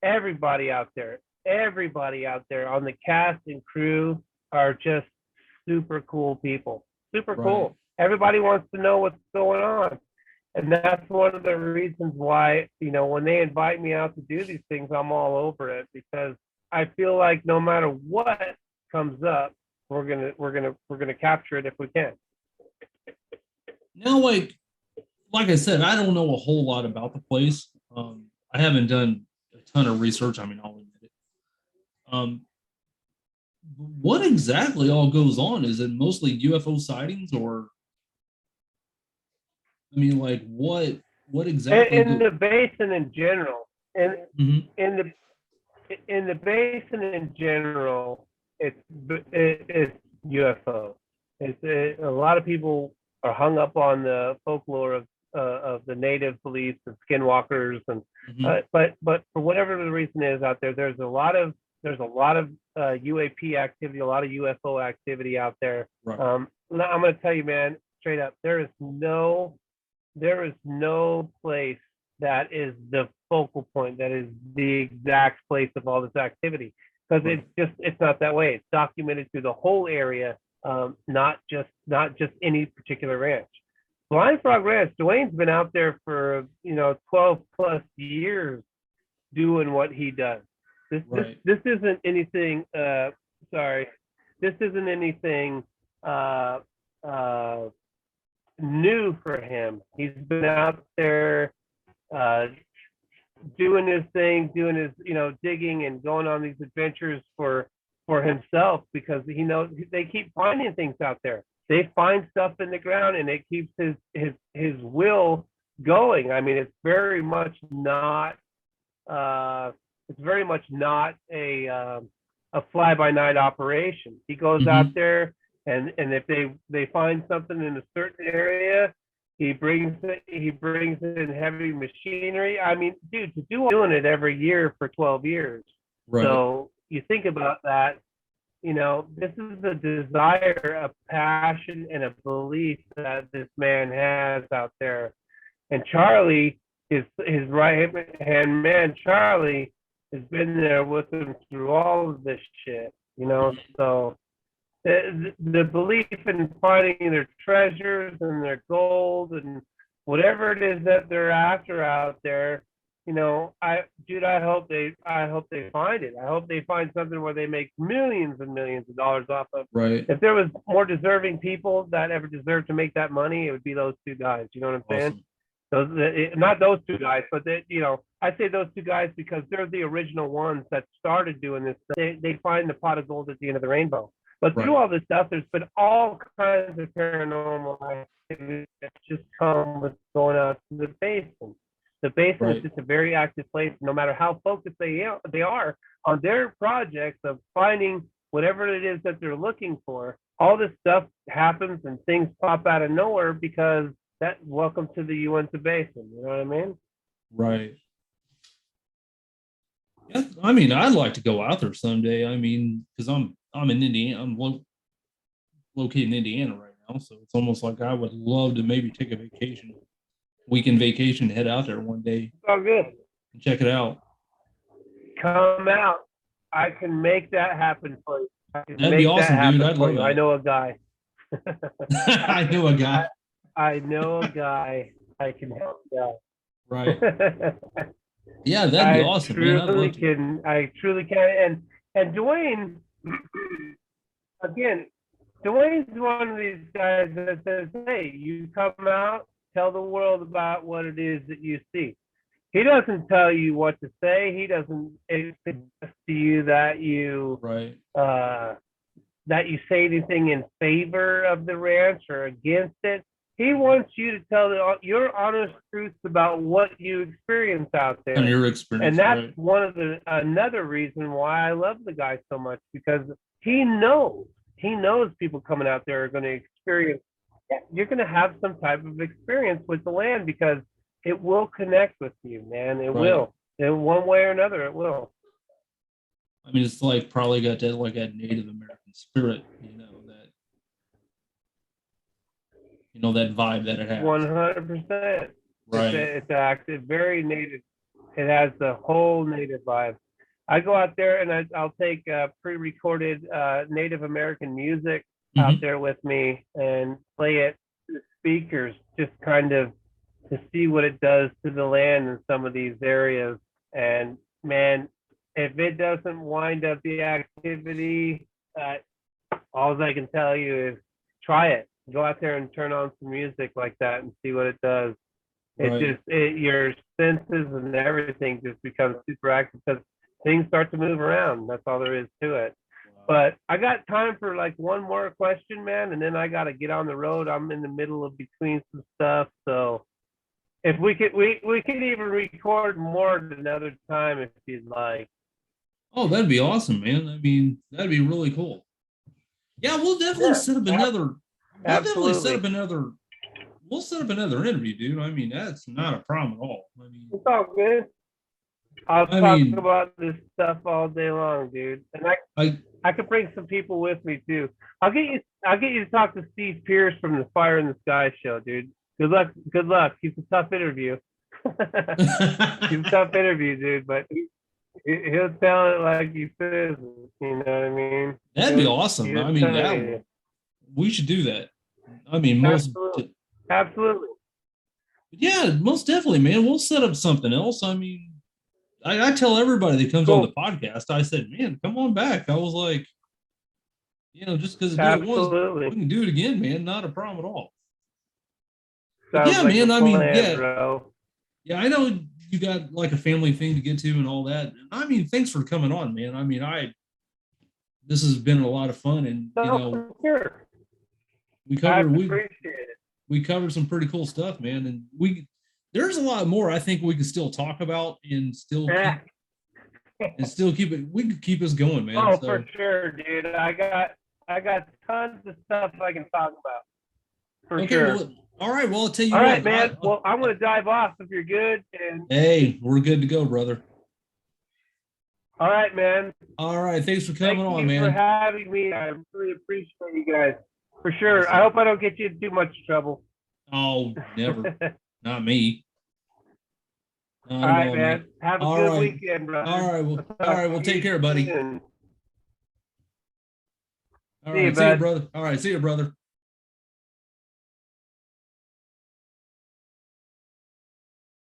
everybody out there on the cast and crew are just super cool people. Super right. cool. Everybody wants to know what's going on. And that's one of the reasons why, you know, when they invite me out to do these things, I'm all over it, because I feel like no matter what comes up, we're gonna capture it if we can. Now, like I said, I don't know a whole lot about the place. I haven't done a ton of research. I mean, I'll admit it. Um, what exactly all goes on? Is it mostly UFO sightings, or I mean, like what exactly In go? the basin in general, and Mhm. in the basin in general, it's UFO. A lot of people are hung up on the folklore of the the native beliefs and skinwalkers, and but for whatever the reason is out there, there's a lot of UAP activity, a lot of UFO activity out there. Right. I'm going to tell you, man, straight up, there is no place that is the focal point, that is the exact place of all this activity, because it's not that way. It's documented through the whole area, not just any particular ranch. Blind Frog Ranch, Dwayne's been out there for 12 plus years doing what he does. This isn't anything. This isn't anything new for him. He's been out there doing his thing, doing his digging and going on these adventures for himself, because he knows they keep finding things out there. They find stuff in the ground, and it keeps his will going. I mean, it's very much not a fly-by-night operation. He goes out there, and if they find something in a certain area, he brings in heavy machinery. I mean, dude, doing it every year for 12 years. Right. So you think about that. This is a desire, a passion, and a belief that this man has out there. And Charlie, his right-hand man, Charlie, has been there with him through all of this shit, So the belief in finding their treasures and their gold and whatever it is that they're after out there, I hope they find it. I hope they find something where they make millions and millions of dollars off of. Right. If there was more deserving people that ever deserved to make that money, it would be those two guys. You know what I'm saying? Not those two guys, but I say those two guys because they're the original ones that started doing this. They find the pot of gold at the end of the rainbow. But through all this stuff, there's been all kinds of paranormal activity that just come with going out to the Basin. The Basin is just a very active place. No matter how focused they are on their projects of finding whatever it is that they're looking for, all this stuff happens and things pop out of nowhere because welcome to the Uintah Basin. You know what I mean? Right. Yeah, I mean, I'd like to go out there someday. I mean, because I'm in Indiana. I'm located in Indiana right now, so it's almost like I would love to maybe take a weekend vacation, head out there one day. Oh, good. And check it out. Come out. I can make that happen for you. That'd be awesome, dude. I'd love it. I know a guy. I know a guy. I know a guy. I can help you out. Right. Yeah, that'd be awesome. I truly can. And Dwayne, again, Dwayne's one of these guys that says, hey, you come out, tell the world about what it is that you see. He doesn't tell you what to say. He doesn't suggest to you that you that you say anything in favor of the ranch or against it. He wants you to tell your honest truths about what you experience out there. And your experience. And that's another reason why I love the guy so much, because he knows people coming out there are going to experience. You're going to have some type of experience with the land because it will connect with you, man. It will. In one way or another, it will. I mean, it's like probably got that Native American spirit, that vibe that it has. 100%. Right. It's active, very native. It has the whole native vibe. I go out there and I'll take pre-recorded Native American music out there with me and play it to the speakers, just kind of to see what it does to the land in some of these areas. And man, if it doesn't wind up the activity, all I can tell you is try it. Go out there and turn on some music like that and see what it does. Your senses and everything just becomes super active because things start to move around. That's all there is to it. Wow. But I got time for like one more question, man, and then I got to get on the road. I'm in the middle of between some stuff, so if we could even record more at another time if you'd like. Oh, that'd be awesome, man. I mean, that'd be really cool. Yeah, we'll definitely set up another. We'll we'll set up another interview, dude. I mean, that's not a problem at all. I mean, It's all good. I'll I talk mean, about this stuff all day long, dude. And I could bring some people with me too. I'll get you to talk to Steve Pierce from the Fire in the Sky show, dude. Good luck. Good luck. He's a tough interview. He's a tough interview, dude, but he'll tell it like he says. You know what I mean? that'd be awesome. I mean, we should do that. I mean, Absolutely. Yeah, most definitely, man. We'll set up something else. I mean, I tell everybody that comes on the podcast, I said, man, come on back. I was like, just because I do it once, we can do it again, man. Not a problem at all. Yeah, like man. I mean, yeah. Bro. Yeah, I know you got like a family thing to get to and all that. I mean, thanks for coming on, man. I mean, this has been a lot of fun, and for sure. we covered some pretty cool stuff, man. And there's a lot more I think we can still talk about and still keep it. We can keep us going, man. Oh, for sure, dude. I got tons of stuff I can talk about. For sure. Well, all right. Well, I'll tell you what. All right, man. Well, I'm going to dive off if you're good. Hey, we're good to go, brother. All right, man. All right. Thanks for coming on, man. Thanks for having me. I really appreciate you guys. For sure. Awesome. I hope I don't get you in too much trouble. Oh, never. Not me. All right, man. Have a good weekend, brother. All right. Well, take care, buddy. All right. See you, brother. All right. See you, brother.